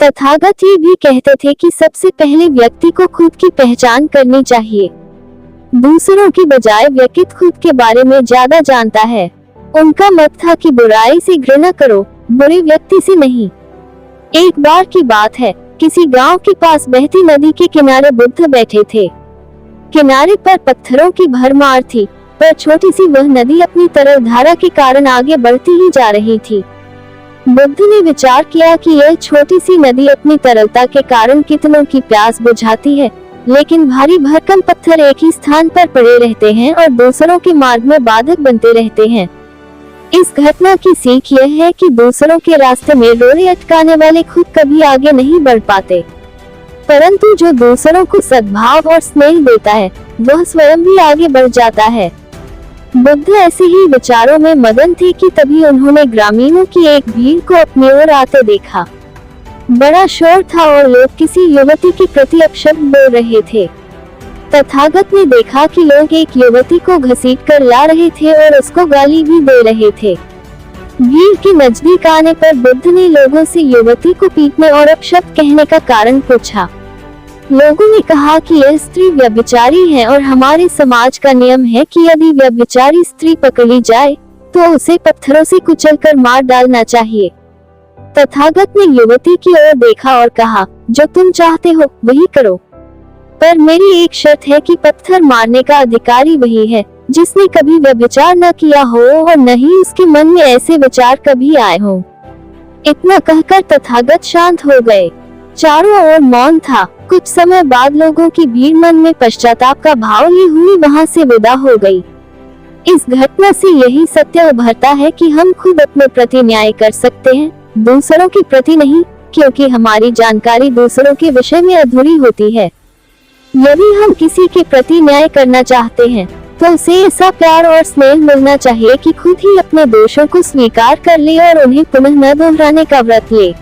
तथागत ये भी कहते थे कि सबसे पहले व्यक्ति को खुद की पहचान करनी चाहिए। दूसरों की बजाय व्यक्ति खुद के बारे में ज्यादा जानता है। उनका मत था कि बुराई से घृणा करो, बुरे व्यक्ति से नहीं। एक बार की बात है, किसी गांव के पास बहती नदी के किनारे बुद्ध बैठे थे। किनारे पर पत्थरों की भरमार थी, पर छोटी सी वह नदी अपनी तरल धारा के कारण आगे बढ़ती ही जा रही थी। बुद्ध ने विचार किया कि यह छोटी सी नदी अपनी तरलता के कारण कितनों की प्यास बुझाती है, लेकिन भारी भरकम पत्थर एक ही स्थान पर पड़े रहते हैं और दूसरों के मार्ग में बाधक बनते रहते हैं। इस घटना की सीख यह है कि दूसरों के रास्ते में रोड़े अटकाने वाले खुद कभी आगे नहीं बढ़ पाते, परंतु जो दूसरों को सद्भाव और स्नेह देता है वह स्वयं भी आगे बढ़ जाता है। बुद्ध ऐसे ही विचारों में मगन थे कि तभी उन्होंने ग्रामीणों की एक भीड़ को अपनी ओर आते देखा। बड़ा शोर था और लोग किसी युवती के प्रति अपशब्द बोल रहे थे। तथागत ने देखा कि लोग एक युवती को घसीटकर ला रहे थे और उसको गाली भी दे रहे थे। भीड़ के नजदीक आने पर बुद्ध ने लोगों से युवती को पीटने और अपशब्द कहने का कारण पूछा। लोगों ने कहा कि यह स्त्री व्यभिचारी है और हमारे समाज का नियम है कि यदि व्यभिचारी स्त्री पकड़ी जाए तो उसे पत्थरों से कुचलकर मार डालना चाहिए। तथागत ने युवती की ओर देखा और कहा, जो तुम चाहते हो वही करो, पर मेरी एक शर्त है कि पत्थर मारने का अधिकारी वही है जिसने कभी व्यभिचार न किया हो और न ही उसके मन में ऐसे विचार कभी आए हो। इतना कहकर तथागत शांत हो गए। चारों ओर मौन था। कुछ समय बाद लोगों की भीड़ मन में पश्चाताप का भाव लिए हुई वहां से विदा हो गई। इस घटना से यही सत्य उभरता है कि हम खुद अपने प्रति न्याय कर सकते हैं, दूसरों के प्रति नहीं, क्योंकि हमारी जानकारी दूसरों के विषय में अधूरी होती है। यदि हम किसी के प्रति न्याय करना चाहते हैं तो उसे ऐसा प्यार और स्नेह मिलना चाहिए कि खुद ही अपने दोषों को स्वीकार कर ले और उन्हें पुनः न दोहराने का व्रत ले।